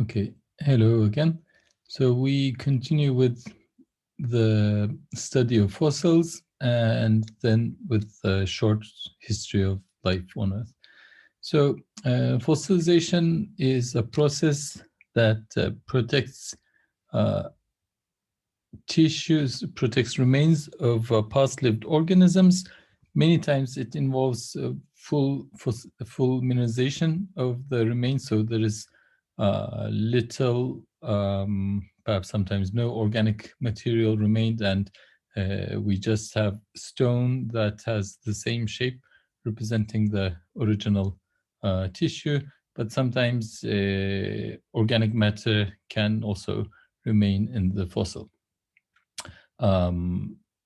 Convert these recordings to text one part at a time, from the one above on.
Okay, hello again. So we continue with the study of fossils and then with a short history of life on Earth. So fossilization is a process that protects protects remains of past lived organisms. Many times it involves full mineralization of the remains, so there is little, perhaps sometimes no organic material remained, and we just have stone that has the same shape representing the original tissue, but sometimes organic matter can also remain in the fossil.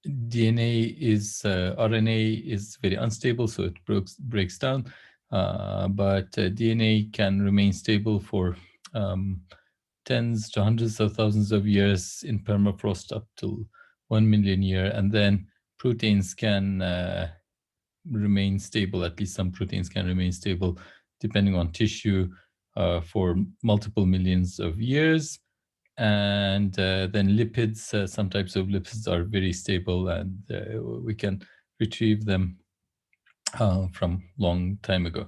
DNA is RNA is very unstable, so it breaks down. But DNA can remain stable for tens to hundreds of thousands of years in permafrost up to 1 million years, and then proteins can remain stable. At least some proteins can remain stable, depending on tissue, for multiple millions of years. And then lipids, some types of lipids are very stable, and we can retrieve them from long time ago.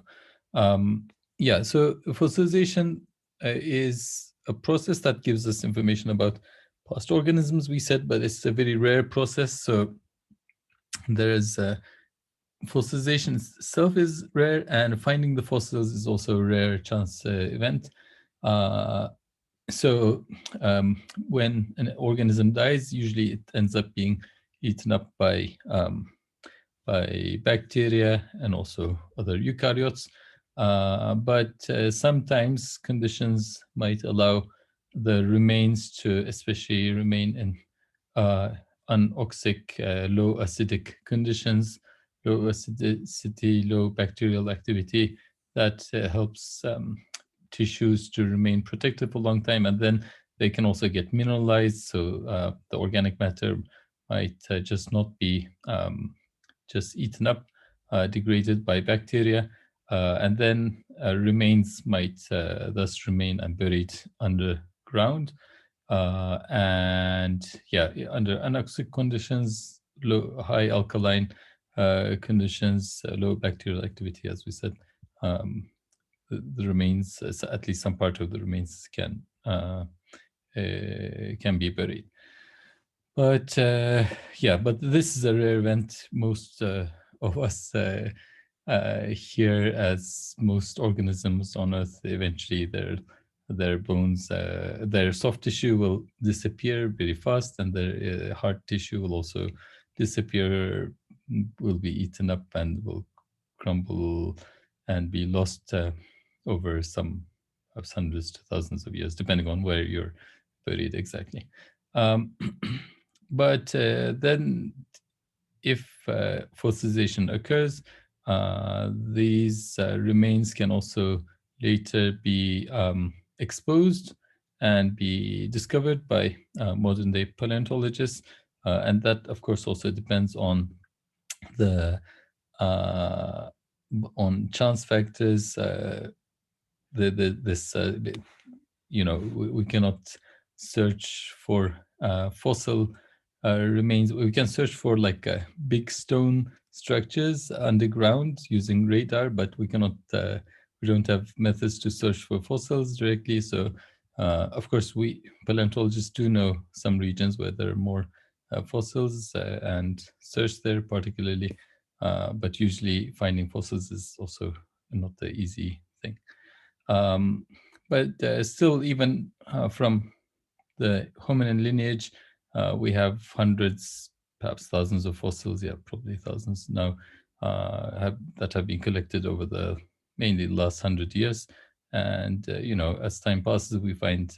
Yeah, so fossilization is a process that gives us information about past organisms, we said, but it's a very rare process. So there is fossilization itself is rare, and finding the fossils is also a rare chance event. So when an organism dies, usually it ends up being eaten up by bacteria and also other eukaryotes. But sometimes conditions might allow the remains to especially remain in anoxic, low acidic conditions, low acidity, low bacterial activity that helps tissues to remain protected for a long time, and then they can also get mineralized. So the organic matter might just not be just eaten up, degraded by bacteria, and then remains might thus remain and buried underground. And yeah, under anoxic conditions, high alkaline conditions, low bacterial activity, as we said, the remains, at least some part of the remains, can be buried. But yeah, but this is a rare event. Most of us here, as most organisms on Earth, eventually their bones, their soft tissue will disappear very fast, and their hard tissue will also disappear, will be eaten up, and will crumble and be lost over some hundreds to thousands of years, depending on where you're buried exactly. But then if fossilization occurs, these remains can also later be exposed and be discovered by modern day paleontologists. And that, of course, also depends on the on chance factors. We cannot search for fossil remains. We can search for like big stone structures underground using radar, but we cannot. We don't have methods to search for fossils directly. So, of course, we paleontologists do know some regions where there are more fossils and search there particularly. But usually, finding fossils is also not the easy thing. But still, even from the hominin lineage, we have hundreds, perhaps thousands of fossils, yeah, probably thousands now, that have been collected over the mainly the last 100 years. And, as time passes, we find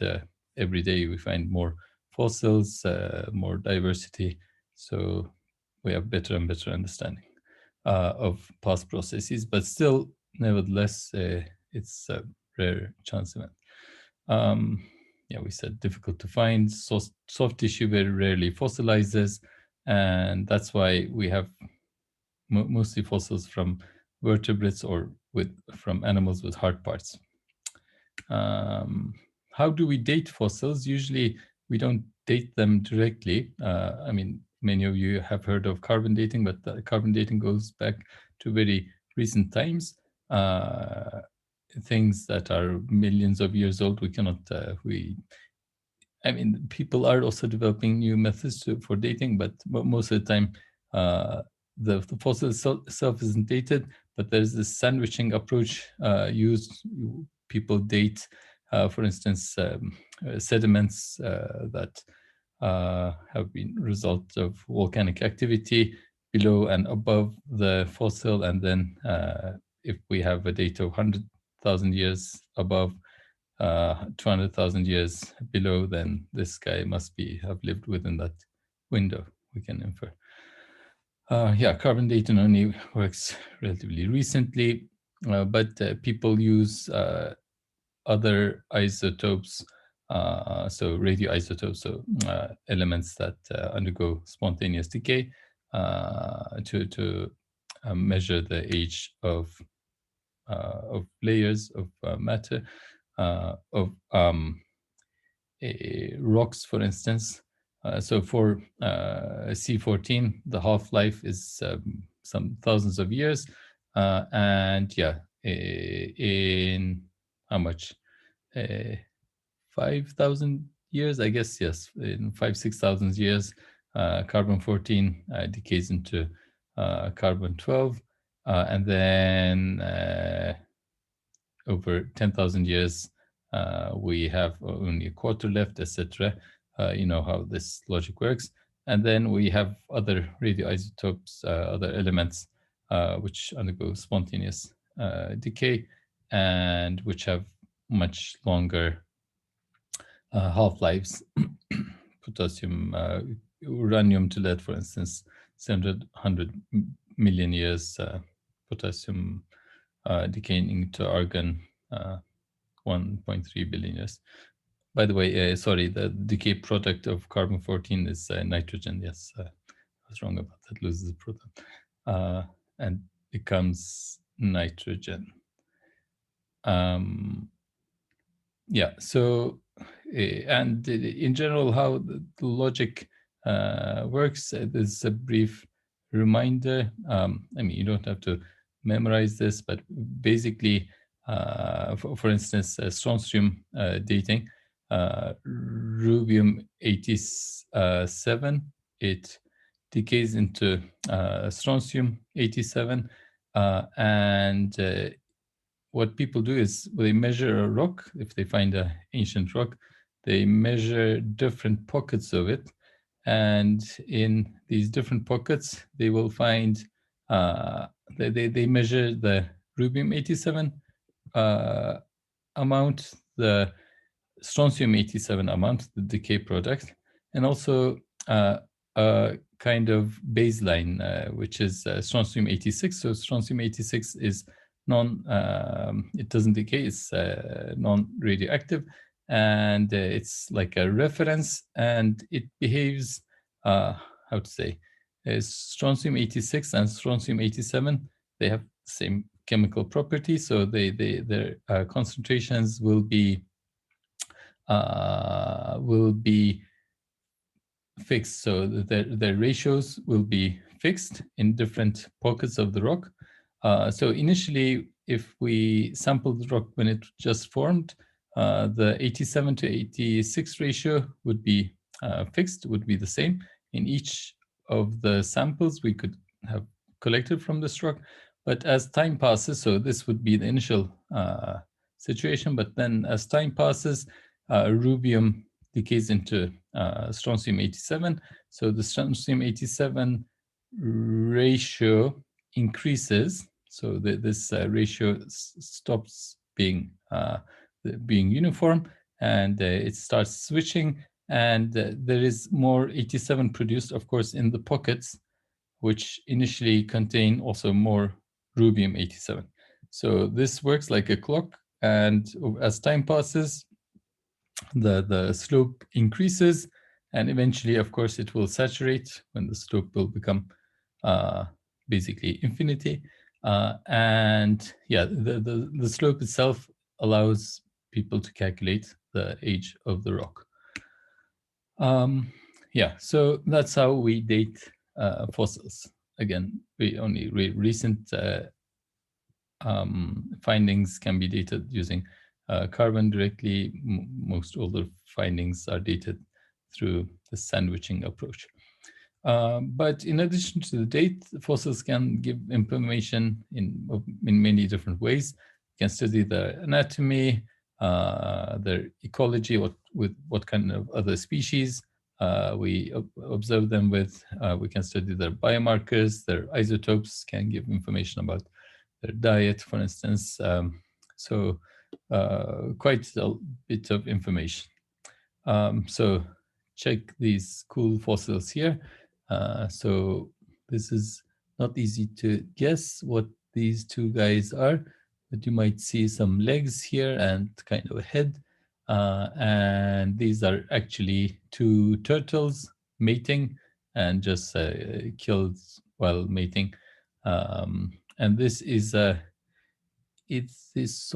every day we find more fossils, more diversity. So we have better and better understanding of past processes, but still, nevertheless, it's a rare chance event. Yeah, we said difficult to find. Soft tissue very rarely fossilizes, and that's why we have mostly fossils from vertebrates or from animals with hard parts. how do we date fossils? Usually we don't date them directly. I mean, many of you have heard of carbon dating, but carbon dating goes back to very recent times. Things that are millions of years old, we cannot, I mean, people are also developing new methods for dating, but most of the time, the fossil itself isn't dated, but there's this sandwiching approach used. People date, for instance, sediments that have been result of volcanic activity below and above the fossil, and then if we have a date of 100,000 years above, 200,000 years below, then this guy must have lived within that window, we can infer. Yeah, carbon dating only works relatively recently, but people use other isotopes, so radioisotopes, so elements that undergo spontaneous decay, to measure the age of layers of matter, of rocks, for instance. So for C14, the half-life is some thousands of years, and yeah, in how much? 5,000 years, I guess. Yes, in 6,000 years, carbon-14 decays into carbon-12, and then over 10,000 years, we have only a quarter left, etc. You know how this logic works. And then we have other radioisotopes, other elements, which undergo spontaneous decay and which have much longer half-lives. Potassium, uranium to lead, for instance, 700 million years, potassium decaying into argon, 1.3 billion years. By the way, sorry, the decay product of carbon-14 is nitrogen. Yes, I was wrong about that, loses a proton and becomes nitrogen. Yeah, so, and in general, how the logic works, there's a brief reminder. I mean, you don't have to memorize this, but basically, for instance, strontium dating, rubium 87, it decays into strontium 87, and what people do is they measure a rock. If they find an ancient rock, they measure different pockets of it, and in these different pockets, they will find they measure the rubium 87 amount, the strontium 87 amount, the decay product, and also a kind of baseline, which is strontium 86. So strontium 86 is it doesn't decay, it's non-radioactive, and it's like a reference, and it behaves, how to say, strontium 86 and strontium 87, they have the same chemical property, so their concentrations will be fixed, so their ratios will be fixed in different pockets of the rock. So initially, if we sample the rock when it just formed, the 87 to 86 ratio would be fixed, would be the same in each of the samples we could have collected from this rock. But as time passes, so this would be the initial situation, but then as time passes, rubium decays into strontium 87. So the strontium 87 ratio increases. So this ratio stops being uniform, and it starts switching. And there is more 87 produced, of course, in the pockets, which initially contain also more rubium 87. So this works like a clock, and as time passes, the slope increases, and eventually, of course, it will saturate when the slope will become basically infinity. And yeah, the slope itself allows people to calculate the age of the rock. Yeah, so that's how we date fossils. Again, we only recent findings can be dated using carbon directly. Most older findings are dated through the sandwiching approach. But in addition to the date, fossils can give information in many different ways. You can study the anatomy, their ecology, what kind of other species we observe them with. We can study their biomarkers, their isotopes can give information about their diet, for instance. So quite a bit of information. So check these cool fossils here. So this is not easy to guess what these two guys are, but you might see some legs here and kind of a head. And these are actually two turtles mating and just killed while mating. And this is this is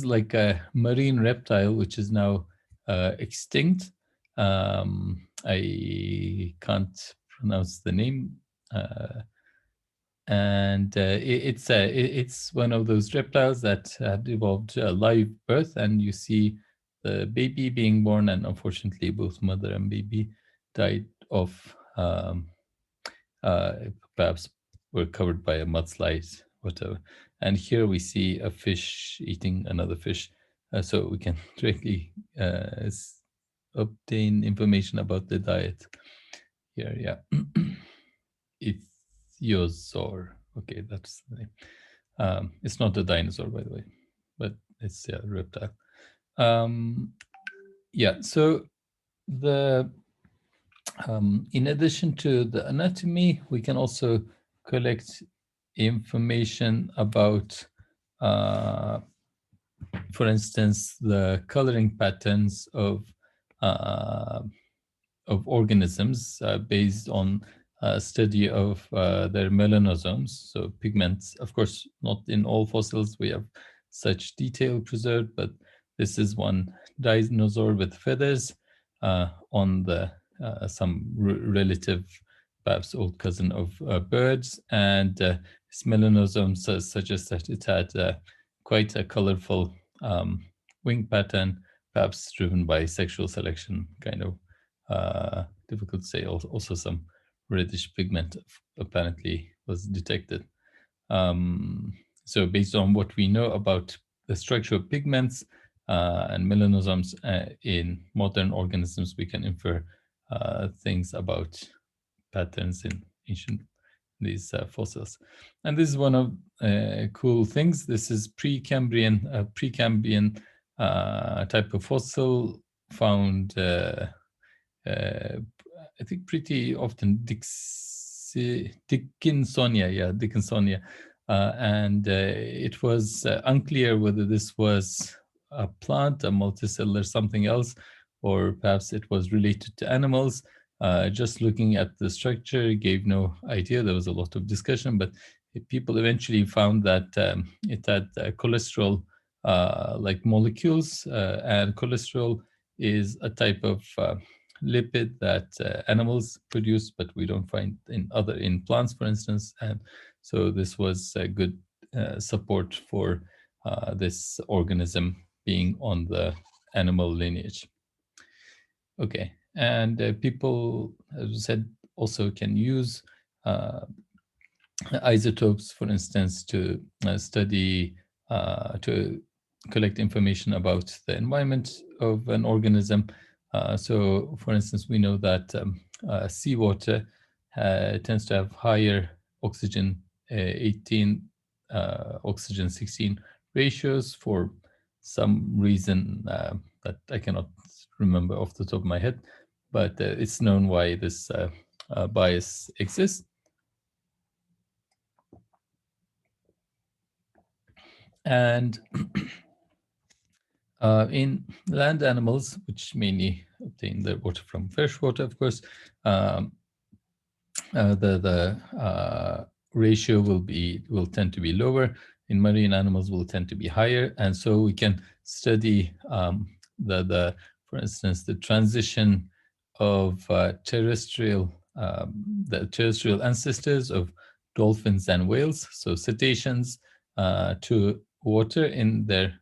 like a marine reptile which is now extinct. I can't pronounce the name, and it's one of those reptiles that had evolved live birth, and you see the baby being born, and unfortunately both mother and baby died of perhaps were covered by a mudslide, whatever. And here we see a fish eating another fish, so we can directly obtain information about the diet here. Yeah, ichthyosaur. Okay, that's the name. It's not a dinosaur, by the way, but it's a reptile. Yeah, so the in addition to the anatomy, we can also collect information about, for instance, the coloring patterns of organisms based on a study of their melanosomes, so pigments. Of course, not in all fossils we have such detail preserved, but this is one dinosaur with feathers on the some relative, perhaps old cousin of birds, and its melanosomes suggest that it had quite a colorful wing pattern, perhaps driven by sexual selection, kind of difficult to say. Also some reddish pigment apparently was detected. So based on what we know about the structure of pigments and melanosomes in modern organisms, we can infer things about patterns in ancient these fossils. And this is one of cool things. This is Precambrian type of fossil found I think pretty often Dickinsonia, and it was unclear whether this was a plant, a multicellular, something else, or perhaps it was related to animals. Just looking at the structure gave no idea. There was a lot of discussion, but people eventually found that it had cholesterol like molecules, and cholesterol is a type of lipid that animals produce, but we don't find in plants, for instance. And so this was a good support for this organism being on the animal lineage. Okay, and people, as I said, also can use isotopes, for instance, to study, to collect information about the environment of an organism. So, for instance, we know that seawater tends to have higher oxygen 18, oxygen 16 ratios for some reason that I cannot remember off the top of my head, but it's known why this bias exists. And in land animals, which mainly obtain their water from fresh water, of course, the ratio will tend to be lower. in marine animals will tend to be higher. And so we can study for instance, the transition of the terrestrial ancestors of dolphins and whales, so cetaceans, to water in their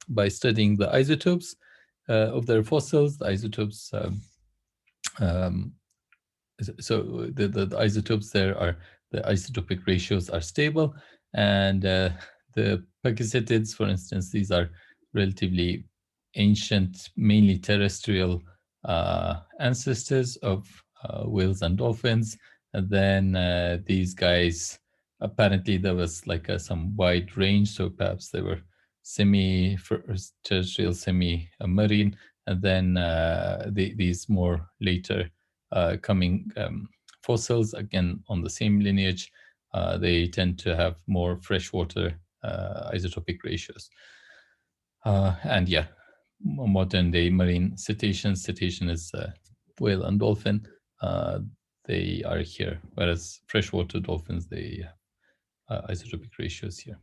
by studying the isotopes of their fossils. The isotopes, um, so the isotopes there are, the isotopic ratios are stable, and the pachycetids, for instance, these are relatively ancient, mainly terrestrial ancestors of whales and dolphins. And then these guys, apparently there was like some wide range, so perhaps they were semi-terrestrial, semi-marine, and then these more later coming fossils, again on the same lineage, they tend to have more freshwater isotopic ratios. And yeah, modern day marine cetaceans, cetacean is whale and dolphin, they are here, whereas freshwater dolphins, they have isotopic ratios here.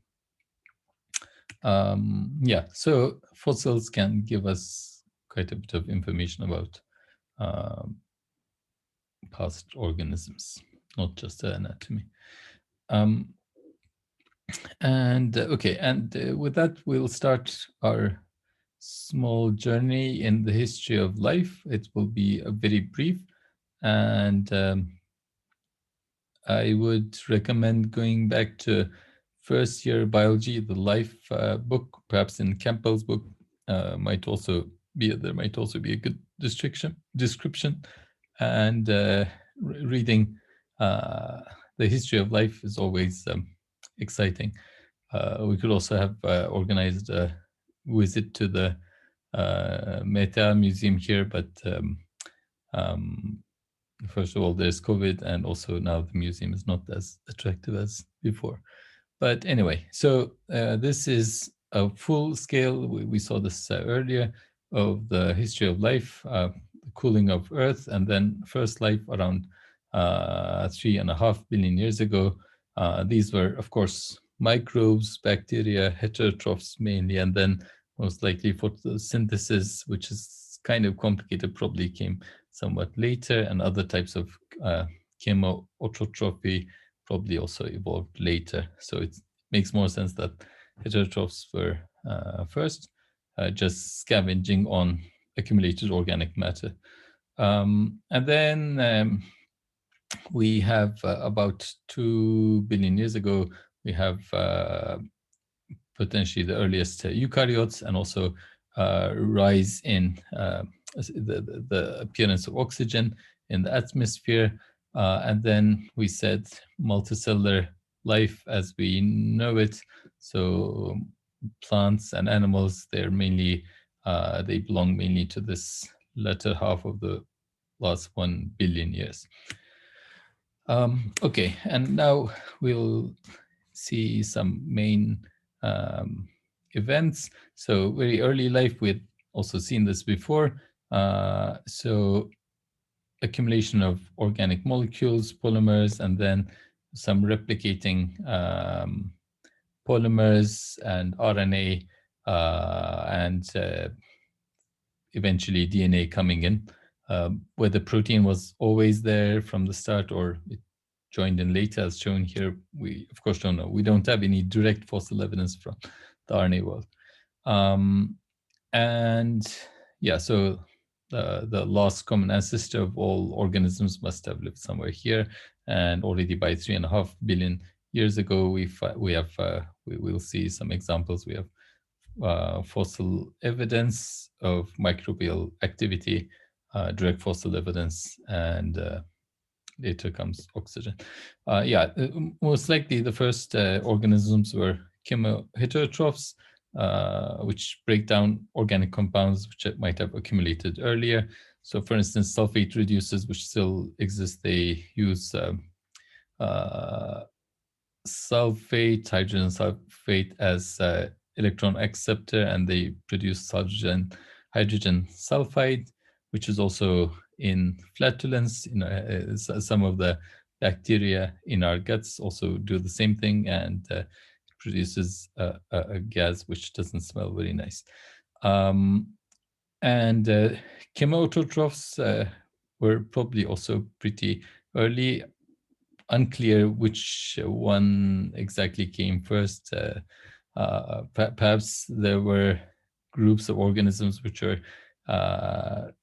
Yeah, so fossils can give us quite a bit of information about past organisms, not just the anatomy. Okay, and with that, we'll start our small journey in the history of life. It will be a very brief, and I would recommend going back to first year biology, the life book, perhaps in Campbell's book, might also be a good description, and reading the history of life is always exciting. We could also have organized a visit to the Meta Museum here, but first of all, there's COVID, and also now the museum is not as attractive as before. But anyway, so this is a full scale, we saw this earlier, of the history of life, the cooling of Earth, and then first life around 3.5 billion years ago. These were, of course, microbes, bacteria, heterotrophs mainly, and then most likely photosynthesis, which is kind of complicated, probably came somewhat later, and other types of chemoautotrophy probably also evolved later. So it makes more sense that heterotrophs were first, just scavenging on accumulated organic matter. And then we have about 2 billion years ago, we have potentially the earliest eukaryotes, and also rise in the appearance of oxygen in the atmosphere. And then we said multicellular life as we know it. So plants and animals, they're mainly, they belong mainly to this latter half of the last 1 billion years. Okay, and now we'll see some main events. So very early life, we'd also seen this before. So accumulation of organic molecules, polymers, and then some replicating polymers and RNA, and eventually DNA coming in. Whether protein was always there from the start or it joined in later, as shown here, we of course don't know. We don't have any direct fossil evidence from the RNA world. And yeah, so the last common ancestor of all organisms must have lived somewhere here, and already by 3.5 billion years ago, we will see some examples. We have fossil evidence of microbial activity, direct fossil evidence, and later comes oxygen. Yeah, most likely the first organisms were chemoheterotrophs, which break down organic compounds which might have accumulated earlier. So for instance, sulfate reducers, which still exist, they use sulfate, hydrogen sulfate as electron acceptor, and they produce hydrogen sulfide, which is also in flatulence. Some of the bacteria in our guts also do the same thing, and produces a gas which doesn't smell very nice. And chemoautotrophs were probably also pretty early. Unclear which one exactly came first. Perhaps there were groups of organisms which are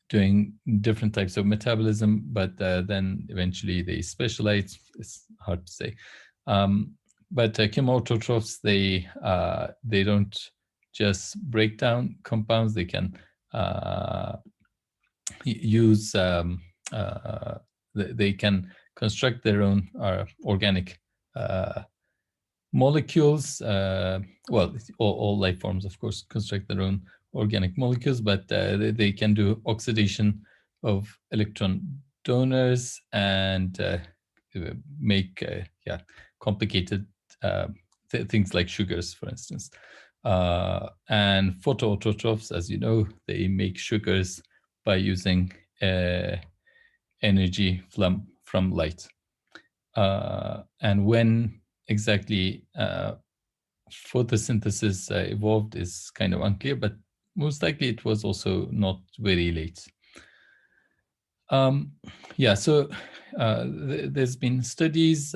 doing different types of metabolism, but then eventually they specialize. It's hard to say. But chemoautotrophs, they don't just break down compounds. They can use they can construct their own organic molecules. Well, all life forms, of course, construct their own organic molecules, but they can do oxidation of electron donors and make complicated things like sugars, for instance. And photoautotrophs, as you know, they make sugars by using energy from light. And when exactly photosynthesis evolved is kind of unclear, but most likely it was also not very late. Yeah, so there's been studies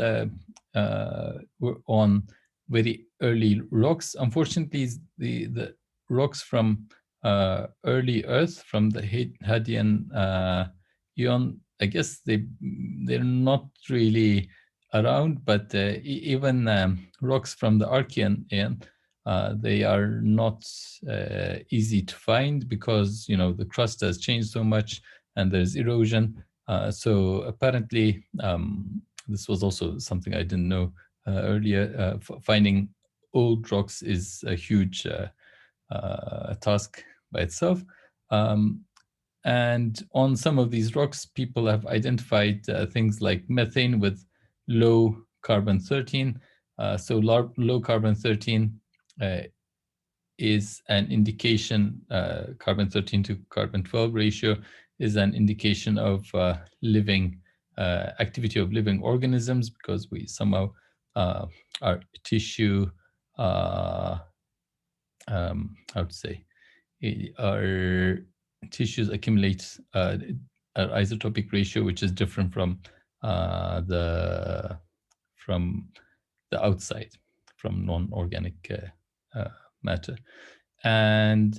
on very early rocks. Unfortunately, the rocks from early Earth, from the Hadean Eon, I guess they're not really around, but even rocks from the Archean Eon, they are not easy to find because the crust has changed so much and there's erosion. So apparently, this was also something I didn't know earlier. Finding old rocks is a huge task by itself. And on some of these rocks, people have identified things like methane with low carbon-13. So low carbon-13 is an indication, carbon-13 to carbon-12 ratio is an indication of living activity of living organisms, because we somehow our tissue, how to say, our tissues accumulate an isotopic ratio which is different from the outside, from non-organic matter. And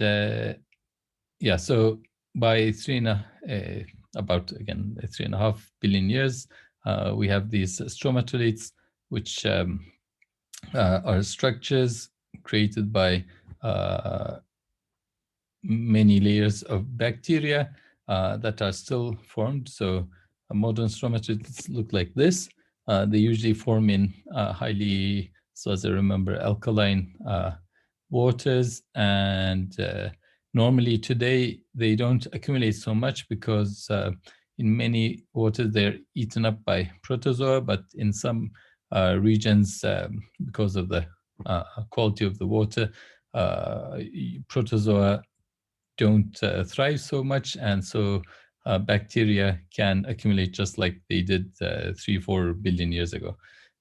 yeah, so by about again 3.5 billion years, we have these stromatolites, which are structures created by many layers of bacteria that are still formed. So modern stromatolites look like this. They usually form in highly, so as I remember, alkaline waters. And normally today, they don't accumulate so much because in many waters, they're eaten up by protozoa, but in some regions, because of the quality of the water, protozoa don't thrive so much, and so bacteria can accumulate just like they did 3-4 billion years ago.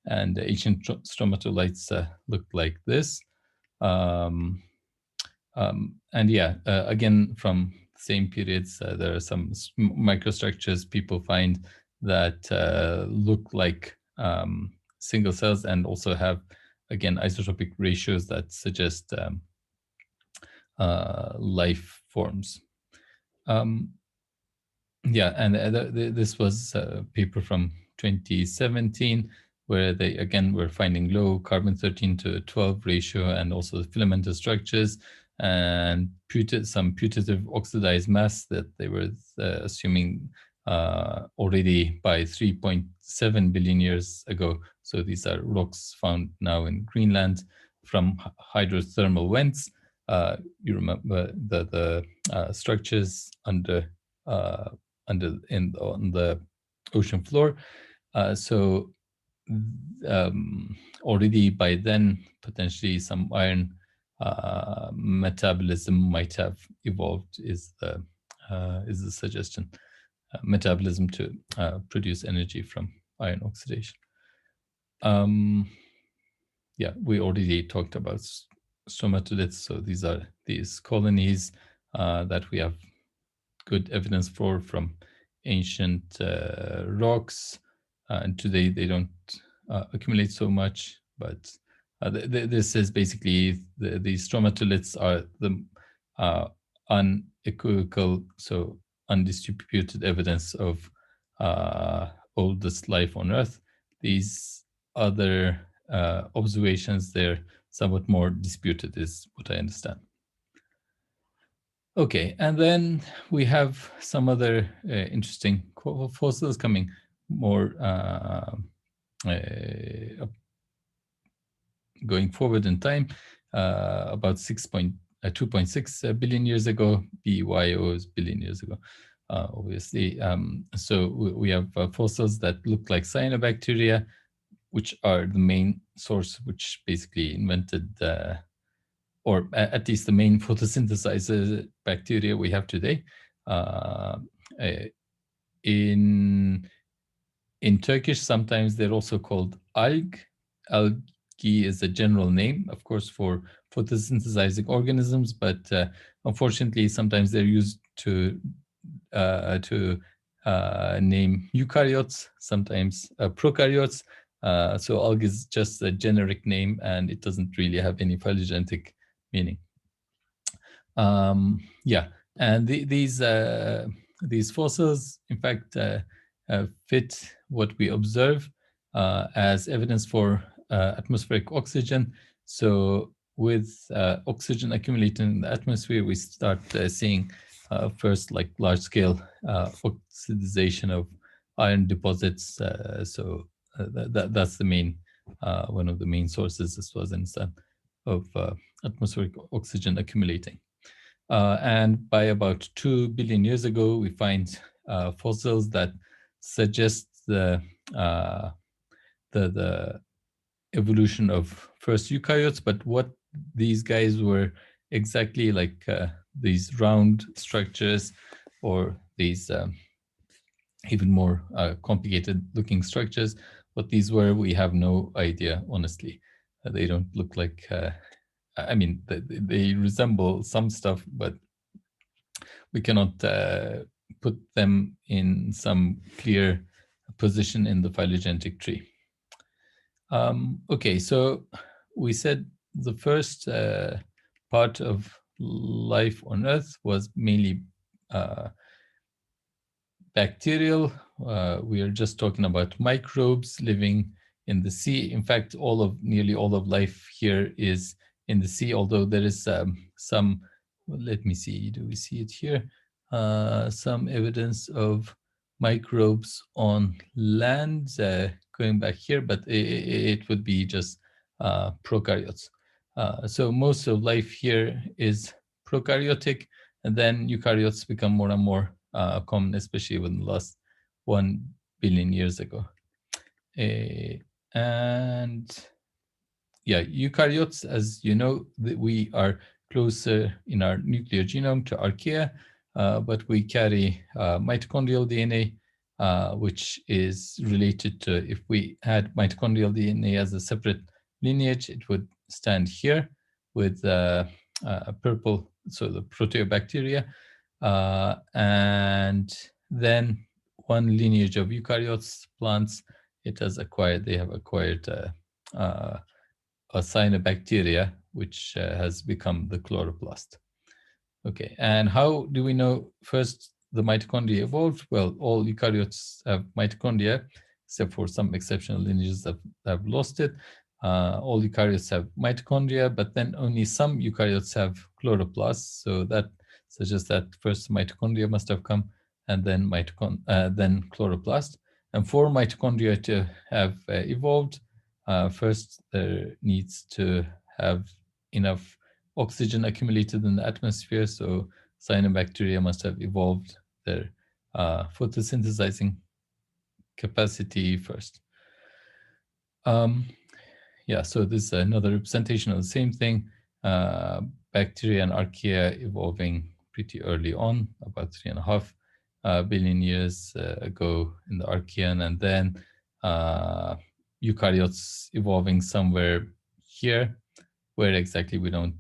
And ancient stromatolites looked like this. And yeah, again, from same periods, there are some microstructures people find that look like single cells and also have, again, isotopic ratios that suggest life forms. Yeah, and this was a paper from 2017, where they again were finding low carbon-13 to 12 ratio and also the filamentous structures and some putative oxidized mass that they were assuming already by 3.7 billion years ago. So these are rocks found now in Greenland from hydrothermal vents. You remember the structures on the ocean floor. So already by then, potentially some iron metabolism might have evolved, is the suggestion. Metabolism to produce energy from iron oxidation. yeah, we already talked about stromatolites. So these are these colonies that we have good evidence for from ancient rocks. And today they don't accumulate so much, but this is basically these stromatolites are the unequivocal, so undistributed evidence of oldest life on Earth. These other observations, they're somewhat more disputed, is what I understand. Okay, and then we have some other interesting fossils coming more going forward in time, about 2.6 billion years ago. BYO is billion years ago, obviously. So we have fossils that look like cyanobacteria, which are the main source, which basically invented or at least the main photosynthesizer bacteria we have today. In Turkish, sometimes they're also called alg. Algae is a general name, of course, for photosynthesizing organisms, but unfortunately, sometimes they're used to name eukaryotes, sometimes prokaryotes. So alg is just a generic name, and it doesn't really have any phylogenetic meaning. Yeah, and these fossils, in fact, fit what we observe as evidence for atmospheric oxygen. So with oxygen accumulating in the atmosphere, we start seeing first like large-scale oxidization of iron deposits. That's the main one of the main sources, as far as I understand, of atmospheric oxygen accumulating. And by about 2 billion years ago, we find fossils that suggest the evolution of first eukaryotes. But what these guys were exactly, like these round structures or these even more complicated looking structures, what these were, we have no idea, honestly. They don't look like, I mean, they resemble some stuff, but we cannot put them in some clear position in the phylogenetic tree. Okay, so we said the first part of life on Earth was mainly bacterial. We are just talking about microbes living in the sea. In fact, nearly all of life here is in the sea, although there is some, well, let me see, do we see it here? Some evidence of microbes on land going back here, but it would be just prokaryotes. So most of life here is prokaryotic, and then eukaryotes become more and more common, especially within the last 1 billion years ago. And yeah, eukaryotes, as you know, we are closer in our nuclear genome to archaea, but we carry mitochondrial DNA, which is related to, if we had mitochondrial DNA as a separate lineage, it would stand here with purple, so the proteobacteria. And then one lineage of eukaryotes, plants, they have acquired a cyanobacteria, which has become the chloroplast. Okay, and how do we know first the mitochondria evolved? Well, all eukaryotes have mitochondria, except for some exceptional lineages that have lost it. All eukaryotes have mitochondria, but then only some eukaryotes have chloroplasts. So that suggests that first mitochondria must have come, and then then chloroplast. And for mitochondria to have evolved, first there needs to have enough oxygen accumulated in the atmosphere. So cyanobacteria must have evolved their photosynthesizing capacity first. Yeah, so this is another representation of the same thing. Bacteria and archaea evolving pretty early on, about 3.5 billion years ago in the Archean, and then eukaryotes evolving somewhere here. Where exactly, we don't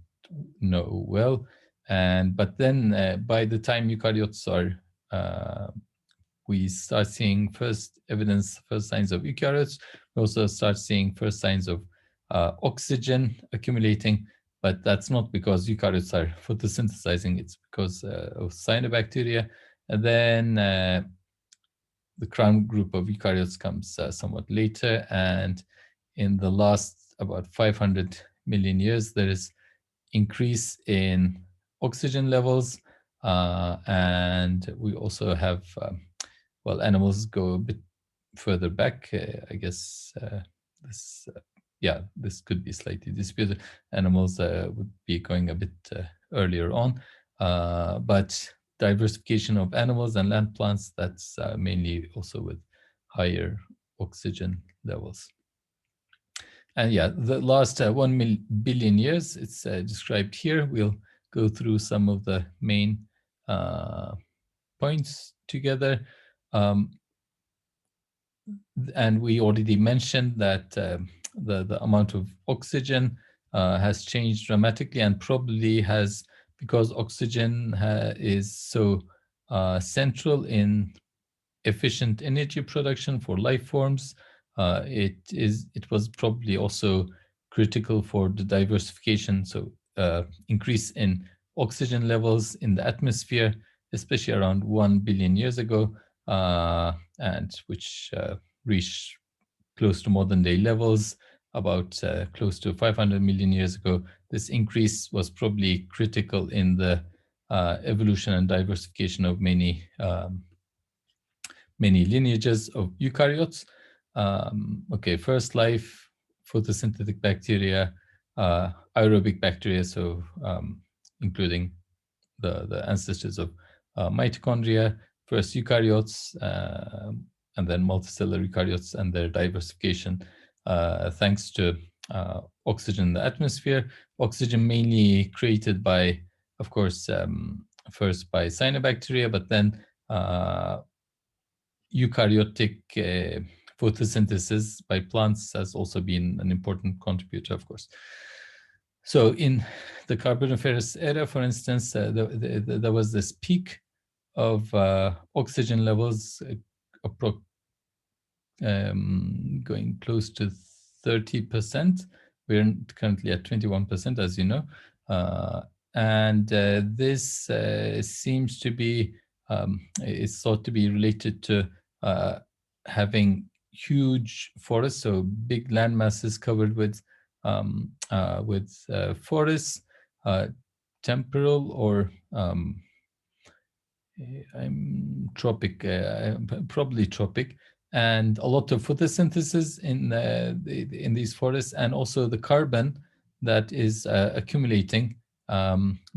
know well. But then by the time eukaryotes are, we start seeing first evidence, first signs of eukaryotes. We also start seeing first signs of oxygen accumulating, but that's not because eukaryotes are photosynthesizing, it's because of cyanobacteria. And then the crown group of eukaryotes comes somewhat later, and in the last about 500 million years, there is increase in oxygen levels, and we also have, well, animals go a bit further back. I guess this, yeah, this could be slightly disputed. Animals would be going a bit earlier on, but diversification of animals and land plants, that's mainly also with higher oxygen levels. And yeah, the last 1 billion years, it's described here. We'll go through some of the main points together. And we already mentioned that the amount of oxygen has changed dramatically, and probably has, because oxygen is so central in efficient energy production for life forms. It was probably also critical for the diversification. So increase in oxygen levels in the atmosphere, especially around 1 billion years ago, and which reached close to modern day levels about close to 500 million years ago. This increase was probably critical in the evolution and diversification of many lineages of eukaryotes. Okay, first life, photosynthetic bacteria, aerobic bacteria, so including the ancestors of mitochondria, first eukaryotes, and then multicellular eukaryotes and their diversification thanks to oxygen in the atmosphere. Oxygen mainly created by, of course, first by cyanobacteria, but then eukaryotic photosynthesis by plants has also been an important contributor, of course. So in the Carboniferous era, for instance, there was this peak of oxygen levels going close to 30%. We're currently at 21%, as you know. And this seems to be, is thought to be related to having huge forests, so big land masses covered with forests, temporal or tropic, probably tropic, and a lot of photosynthesis in these forests, and also the carbon that is accumulating,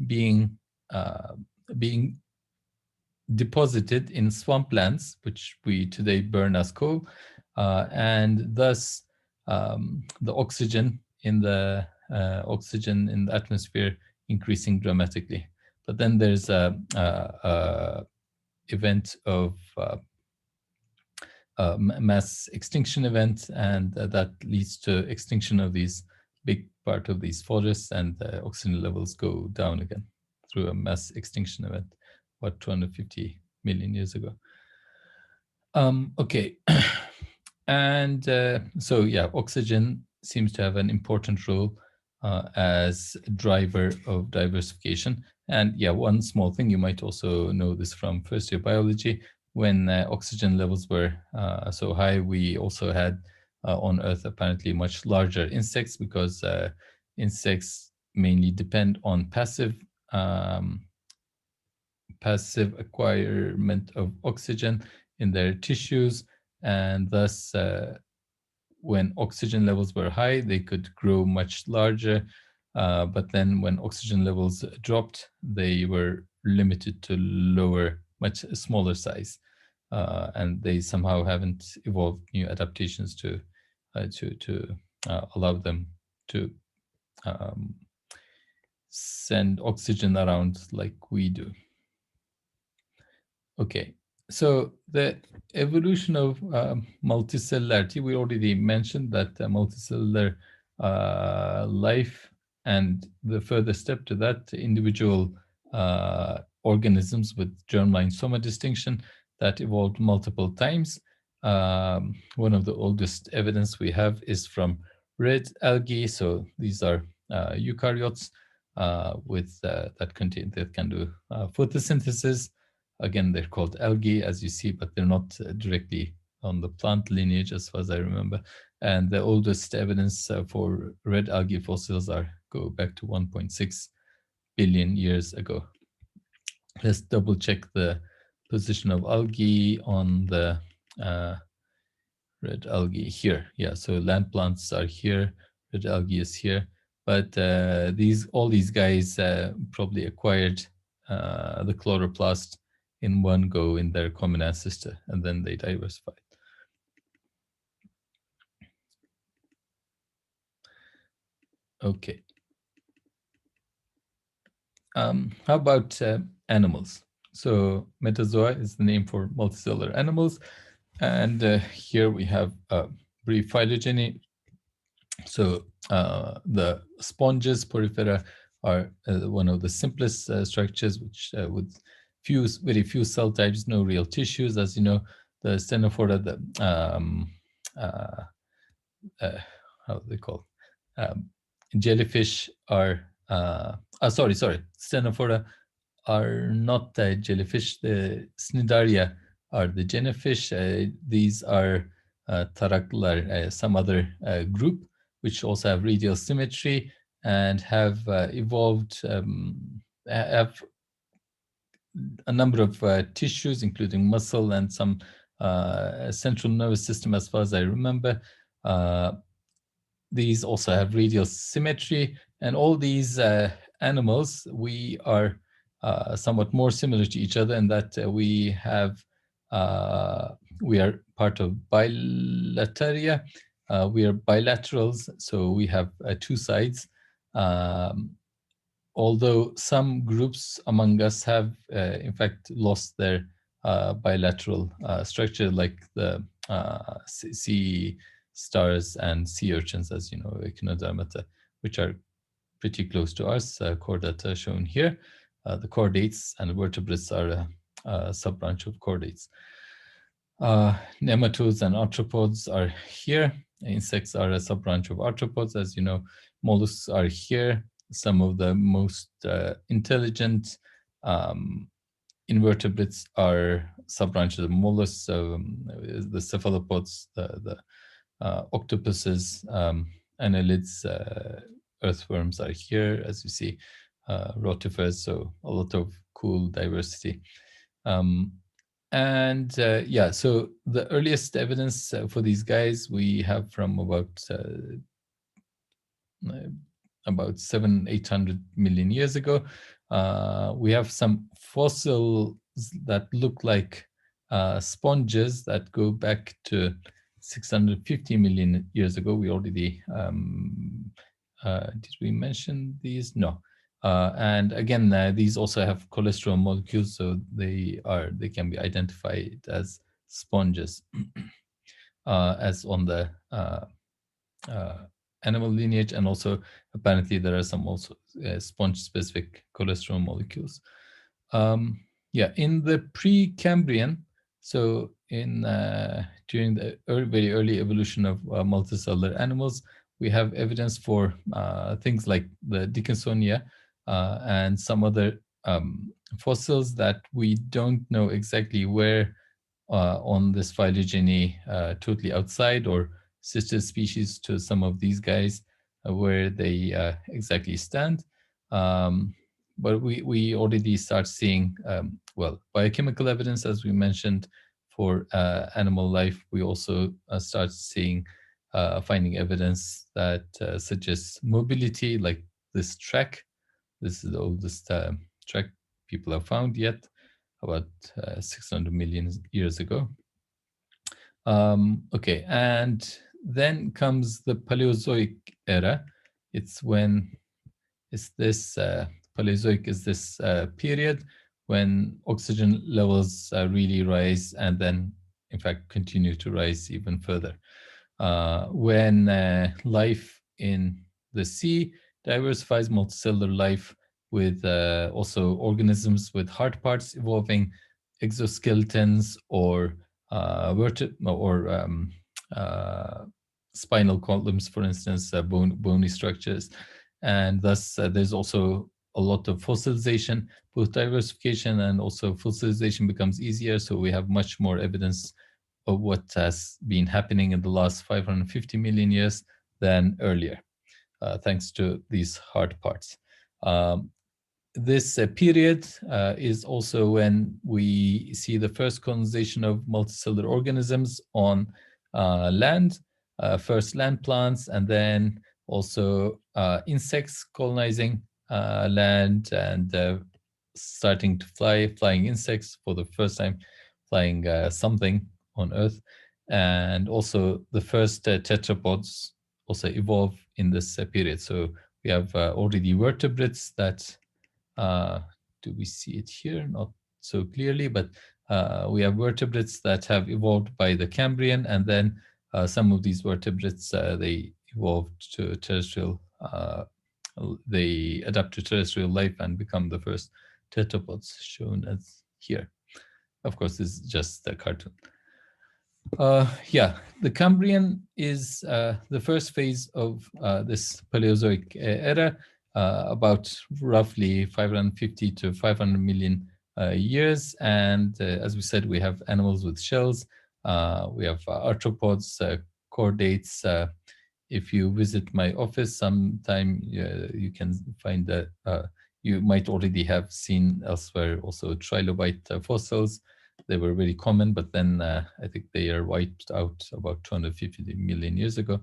being deposited in swamplands, which we today burn as coal, and thus the oxygen in the atmosphere increasing dramatically. But then there's a event of mass extinction event, and that leads to extinction of these big part of these forests, and oxygen levels go down again through a mass extinction event, about 250 million years ago. Okay, and so yeah, oxygen seems to have an important role as a driver of diversification. And yeah, one small thing, you might also know this from first year biology, when oxygen levels were so high, we also had on Earth apparently much larger insects, because insects mainly depend on passive acquirement of oxygen in their tissues, and thus when oxygen levels were high, they could grow much larger, but then when oxygen levels dropped, they were limited to lower, much smaller size, and they somehow haven't evolved new adaptations to allow them to send oxygen around like we do. Okay, so the evolution of multicellularity, we already mentioned that multicellular life, and the further step to that, individual organisms with germline soma distinction that evolved multiple times. One of the oldest evidence we have is from red algae. So these are eukaryotes with that can do photosynthesis. Again, they're called algae, as you see, but they're not directly on the plant lineage, as far as I remember. And the oldest evidence for red algae fossils go back to 1.6 billion years ago. Let's double check the position of algae on the red algae here. Yeah, so land plants are here, red algae is here. But all these guys probably acquired the chloroplast in one go in their common ancestor, and then they diversified. Okay. How about animals? So metazoa is the name for multicellular animals. And here we have brief phylogeny. So the sponges, porifera, are one of the simplest structures, which with very few cell types, no real tissues. As you know, the stenophora, how do they call? Jellyfish are, sorry, stenophora are not jellyfish. The Cnidaria are the jellyfish. These are Taraclar, some other group, which also have radial symmetry and have evolved, have a number of tissues, including muscle and some central nervous system, as far as I remember. These also have radial symmetry, and all these animals, we are somewhat more similar to each other in that we are part of bilateria. We are bilaterals, so we have two sides. Although some groups among us have, in fact, lost their bilateral structure, like the sea stars and sea urchins, as you know, Echinodermata, which are pretty close to us, chordata shown here. The chordates and vertebrates are a sub-branch of chordates. Nematodes and arthropods are here. Insects are a sub-branch of arthropods. As you know, mollusks are here. Some of the most intelligent invertebrates are sub-branches of mollusks. So the cephalopods, the octopuses, annelids, earthworms are here, as you see, rotifers. So a lot of cool diversity. Yeah, so the earliest evidence for these guys we have from about 700-800 million years ago. We have some fossils that look like sponges that go back to 650 million years ago. We already, did we mention these? No. And again, these also have cholesterol molecules, so they can be identified as sponges, as on the animal lineage, and also apparently there are some also sponge-specific cholesterol molecules. Yeah, in the Precambrian, so in during the very early evolution of multicellular animals, we have evidence for things like the Dickinsonia and some other fossils that we don't know exactly where on this phylogeny, totally outside or sister species to some of these guys, where they exactly stand. But we already start seeing, well, biochemical evidence, as we mentioned, for animal life. We also start seeing, finding evidence that suggests mobility, like this track. This is the oldest track people have found yet, about 600 million years ago. Okay, and then comes the Paleozoic era. It's when this Paleozoic is this period when oxygen levels really rise, and then in fact continue to rise even further. When life in the sea diversifies multicellular life with also organisms with hard parts evolving exoskeletons or spinal columns, for instance, bony structures. And thus, there's also a lot of fossilization. Both diversification and also fossilization becomes easier, so we have much more evidence of what has been happening in the last 550 million years than earlier, thanks to these hard parts. This period is also when we see the first colonization of multicellular organisms on land, first land plants, and then also insects colonizing land and starting to flying insects for the first time, flying something on Earth. And also the first tetrapods also evolve in this period. So we have already vertebrates that do we see it here? Not so clearly, but we have vertebrates that have evolved by the Cambrian, and then some of these vertebrates, they evolved to terrestrial, they adapt to terrestrial life and become the first tetrapods shown as here. Of course, this is just a cartoon. Yeah, the Cambrian is the first phase of this Paleozoic era, about roughly 550 to 500 million years. And as we said, we have animals with shells. We have arthropods, chordates. If you visit my office sometime, you can find that you might already have seen elsewhere also trilobite fossils. They were very common, but then I think they are wiped out about 250 million years ago.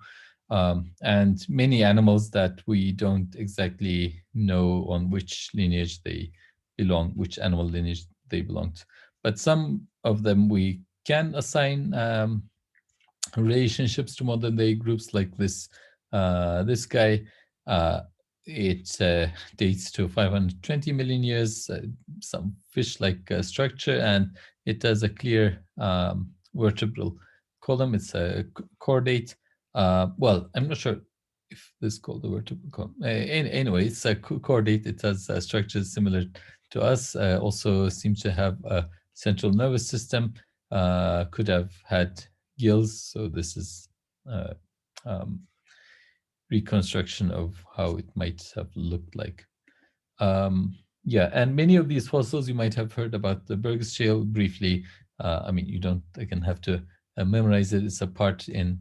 And many animals that we don't exactly know on which lineage they belong, which animal lineage they belong to. But some of them we can assign relationships to modern day groups, like this this guy. It dates to 520 million years, some fish-like structure, and it has a clear vertebral column. It's a chordate. Well, I'm not sure if this is called a vertebral column. Anyway, it's a chordate. It has structures similar to us. Also seems to have a central nervous system. Could have had gills. So this is reconstruction of how it might have looked like. Yeah, and many of these fossils you might have heard about the Burgess Shale briefly. I mean, you don't again have to memorize it. It's a part in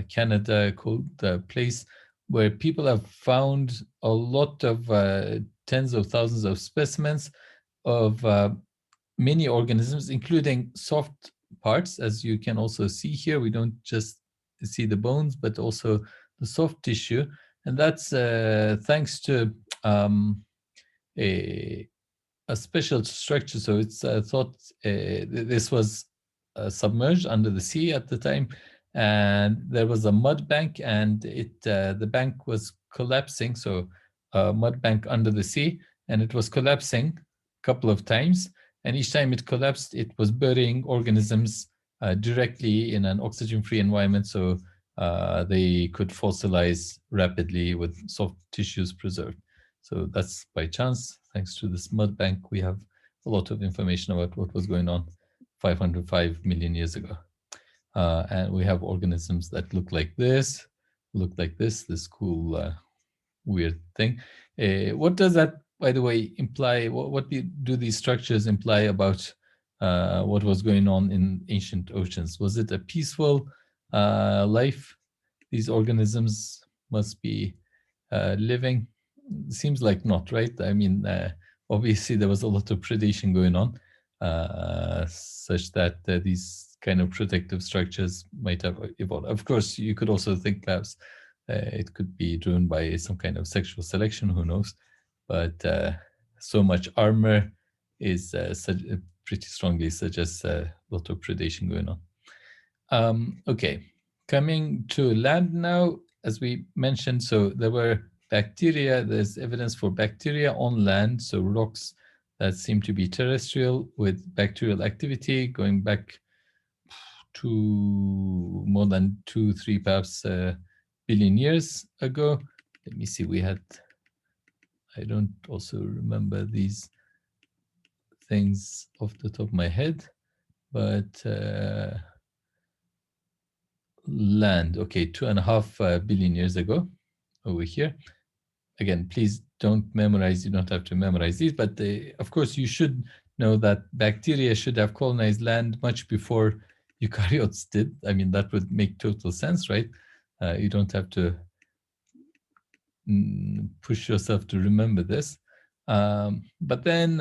Canada called the place where people have found a lot of tens of thousands of specimens of many organisms, including soft parts, as you can also see here. We don't just see the bones, but also the soft tissue. And that's thanks to a special structure. So it's thought this was submerged under the sea at the time, and there was a mud bank, and the bank was collapsing. So a mud bank under the sea, and it was collapsing a couple of times. And each time it collapsed, it was burying organisms directly in an oxygen-free environment, so they could fossilize rapidly with soft tissues preserved. So that's by chance. Thanks to this mud bank, we have a lot of information about what was going on 505 million years ago. And we have organisms that look like this, this cool, weird thing. What does that, by the way, imply? What do these structures imply about what was going on in ancient oceans? Was it a peaceful life? These organisms must be living. Seems like not, right? I mean, obviously there was a lot of predation going on, such that these kind of protective structures might have evolved. Of course, you could also think perhaps it could be driven by some kind of sexual selection, who knows? But so much armor is pretty strongly suggests a lot of predation going on. Okay, coming to land now, as we mentioned, so there were bacteria. There's evidence for bacteria on land, so rocks that seem to be terrestrial with bacterial activity going back to more than 2-3 perhaps billion years ago. Let me see, we had, I don't also remember these things off the top of my head, but land, okay, 2.5 billion years ago over here. Again, please don't memorize, you don't have to memorize these, but of course you should know that bacteria should have colonized land much before eukaryotes did. I mean, that would make total sense, right? You don't have to push yourself to remember this. But then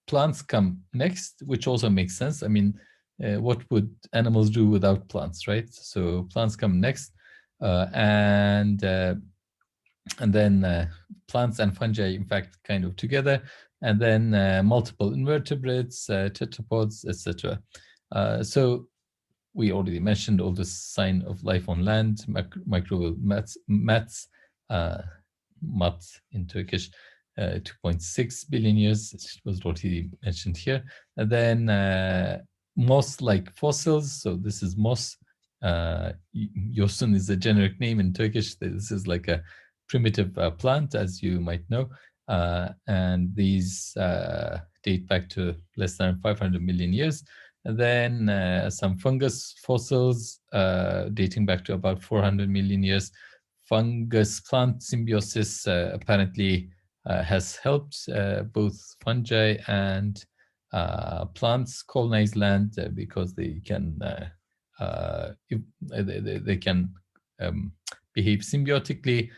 plants come next, which also makes sense. I mean, what would animals do without plants, right? So plants come next, and then plants and fungi, in fact, kind of together, and then multiple invertebrates, tetrapods, etc. So we already mentioned all the sign of life on land, microbial mats, mat in Turkish, 2.6 billion years, it was already mentioned here. And then moss-like fossils, so this is moss. Yosun is a generic name in Turkish. This is like a primitive plant, as you might know. And these date back to less than 500 million years. And then some fungus fossils dating back to about 400 million years. Fungus-plant symbiosis apparently has helped both fungi and plants colonize land because they can they can behave symbiotically,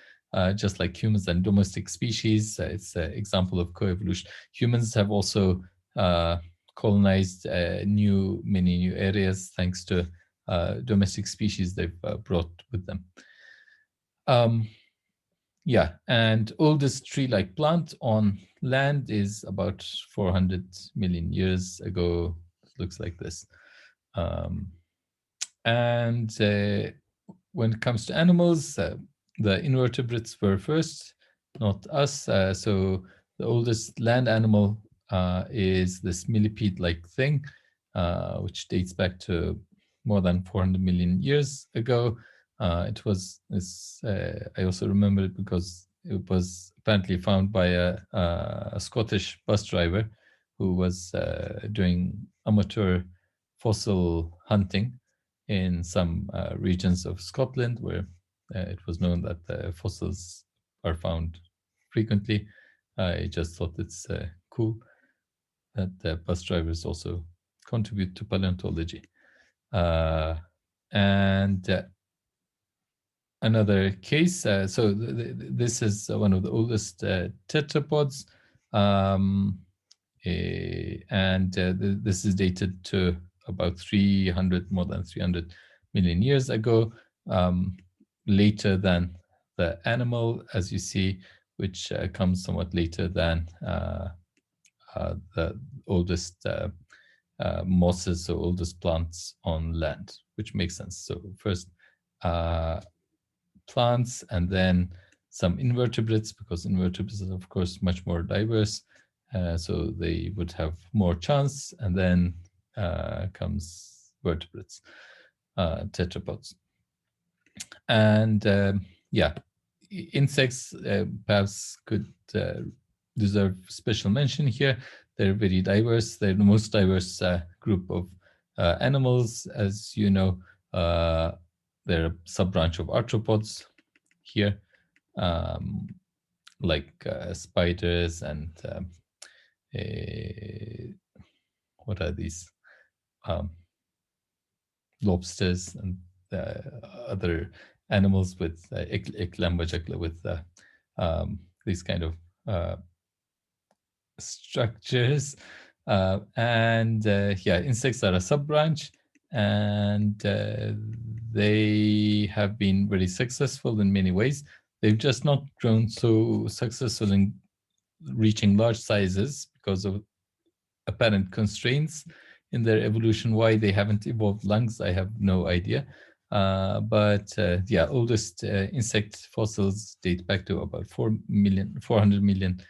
just like humans and domestic species. It's an example of coevolution. Humans have also colonized many new areas thanks to domestic species they've brought with them. Yeah, and oldest tree-like plant on land is about 400 million years ago. It looks like this. And when it comes to animals, the invertebrates were first, not us. So the oldest land animal is this millipede-like thing, which dates back to more than 400 million years ago. It was this. I also remember it because it was apparently found by a Scottish bus driver who was doing amateur fossil hunting in some regions of Scotland where it was known that fossils are found frequently. I just thought it's cool that bus drivers also contribute to paleontology. And another case, so this is one of the oldest tetrapods, this is dated to about more than 300 million years ago, later than the animal, as you see, which comes somewhat later than the oldest mosses, so oldest plants on land, which makes sense. So first plants, and then some invertebrates, because invertebrates are, of course, much more diverse. So they would have more chance, and then comes vertebrates, tetrapods. And yeah, insects perhaps could deserve special mention here. They're very diverse. They're the most diverse group of animals, as you know. They're a sub-branch of arthropods here, like spiders and what are these? Lobsters and other animals with with these kind of structures. And yeah, insects are a sub-branch, and they have been very successful in many ways. They've just not grown so successful in reaching large sizes because of apparent constraints in their evolution. Why they haven't evolved lungs, I have no idea. But yeah, oldest insect fossils date back to about 400 million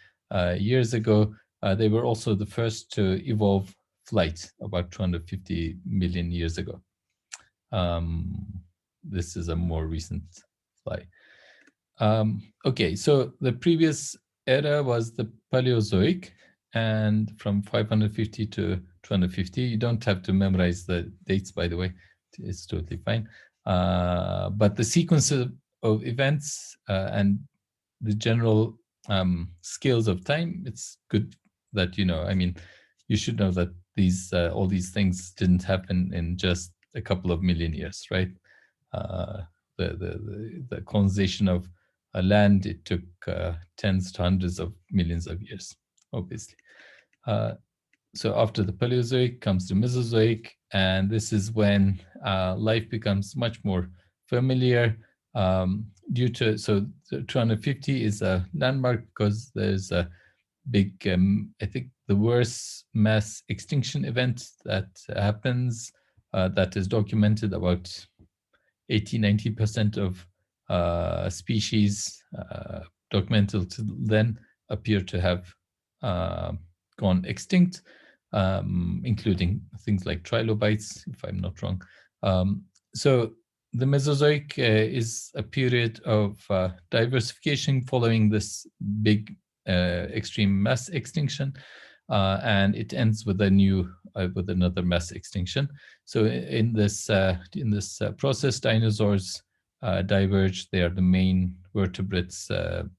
years ago. They were also the first to evolve flight about 250 million years ago. This is a more recent fly. Okay, so the previous era was the Paleozoic, and from 550 to 250. You don't have to memorize the dates, by the way. It's totally fine. But the sequence of events and the general scales of time, it's good that you know. I mean, you should know that these all these things didn't happen in just a couple of million years, right? The colonization of land, it took tens to hundreds of millions of years, obviously. So after the Paleozoic comes the Mesozoic, and this is when life becomes much more familiar. Due to, so 250 is a landmark because there's a big, I think the worst mass extinction event that happens that is documented. About 80–90% of species documented till then appear to have gone extinct, including things like trilobites, if I'm not wrong. So the Mesozoic is a period of diversification following this big extreme mass extinction, and it ends with a new with another mass extinction. So in this process, dinosaurs diverge. They are the main vertebrates,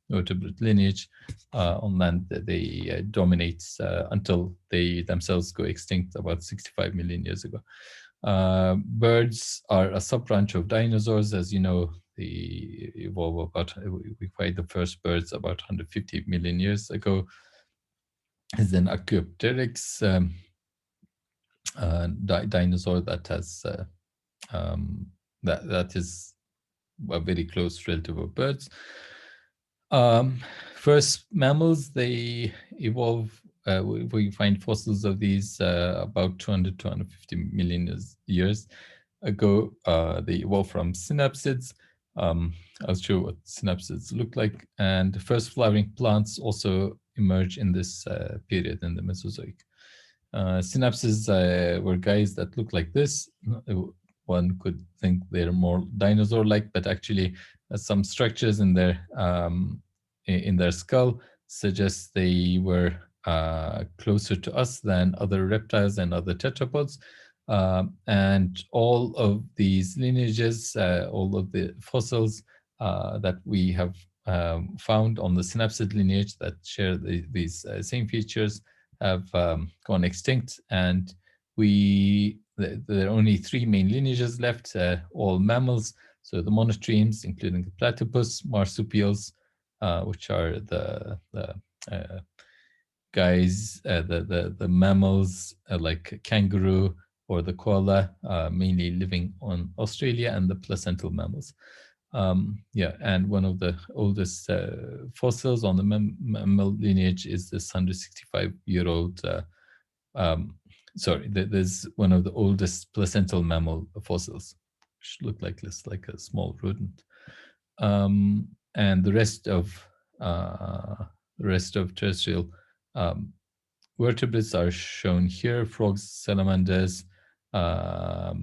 vertebrate lineage on land. They dominate until they themselves go extinct about 65 million years ago. Birds are a sub-branch of dinosaurs. As you know, they evolve about, we find the first birds about 150 million years ago. And then Archaeopteryx, dinosaur that has that is a very close relative of birds. First mammals, they evolve. We find fossils of these about 200 to 250 million years ago. They evolved from synapsids. I'll show what synapsids look like. And the first flowering plants also emerge in this period in the Mesozoic. Synapses were guys that look like this. One could think they're more dinosaur-like, but actually some structures in their skull suggest they were closer to us than other reptiles and other tetrapods. And all of these lineages, all of the fossils that we have found on the synapsid lineage that share these same features have gone extinct, and there are only three main lineages left, all mammals. So the monotremes, including the platypus, marsupials, which are the guys, the mammals like kangaroo or the koala, mainly living on Australia, and the placental mammals. Yeah, and one of the oldest fossils on the mammal lineage is this 165-year-old. Sorry, there's one of the oldest placental mammal fossils, which look like this, like a small rodent. And the rest of terrestrial vertebrates are shown here: frogs, salamanders, the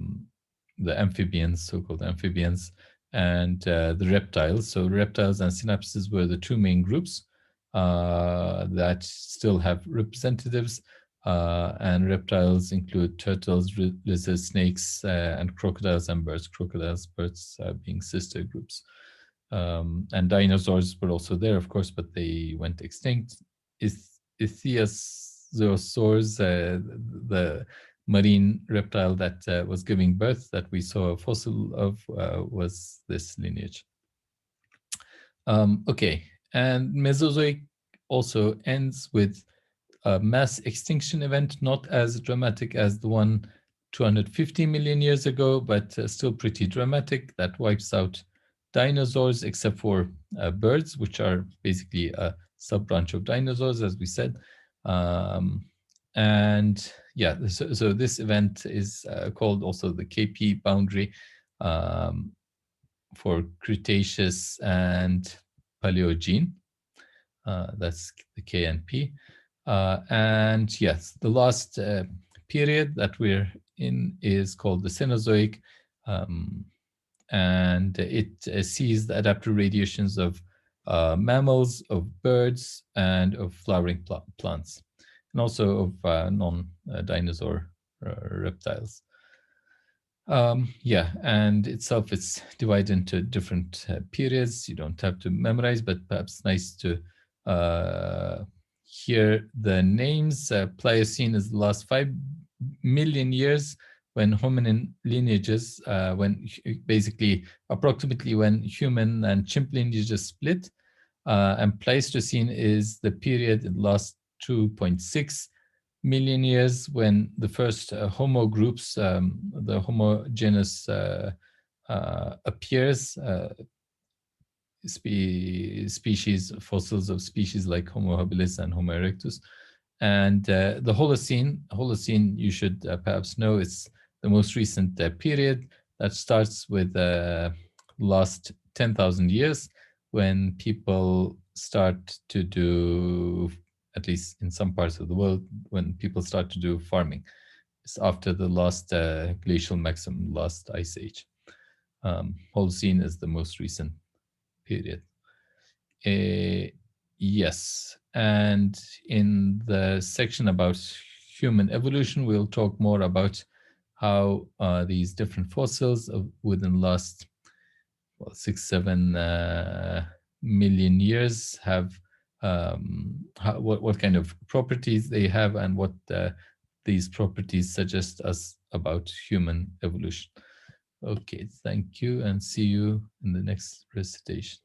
amphibians, so-called amphibians, and the reptiles. So reptiles and synapses were the two main groups that still have representatives. And reptiles include turtles, lizards, snakes, and crocodiles and birds. Crocodiles, birds being sister groups. And dinosaurs were also there, of course, but they went extinct. Ichthyosaurs, the marine reptile that was giving birth, that we saw a fossil of, was this lineage. Okay, and Mesozoic also ends with a mass extinction event, not as dramatic as the one 250 million years ago, but still pretty dramatic, that wipes out dinosaurs except for birds, which are basically a sub-branch of dinosaurs, as we said. And yeah, so this event is called also the KP boundary for Cretaceous and Paleogene. That's the K and P. And yes, the last period that we're in is called the Cenozoic. and it sees the adaptive radiations of mammals, of birds, and of flowering plants, and also of non-dinosaur reptiles. Yeah, and itself it's divided into different periods. You don't have to memorize, but perhaps nice to hear the names. Pliocene is the last 5 million years, when hominin lineages, when basically approximately when human and chimp lineages split. And Pleistocene is the period in the last 2.6 million years, when the first Homo groups, the Homo genus appears, species, fossils of species like Homo habilis and Homo erectus. And the Holocene, you should perhaps know, it's the most recent period that starts with last 10,000 years, when people start to do, at least in some parts of the world, when people start to do farming. It's after the last glacial maximum, last ice age. Holocene is the most recent period. Yes, and in the section about human evolution, we'll talk more about how these different fossils within the last 6-7 million years have what kind of properties they have, and what these properties suggest us about human evolution. Okay, thank you, and see you in the next recitation.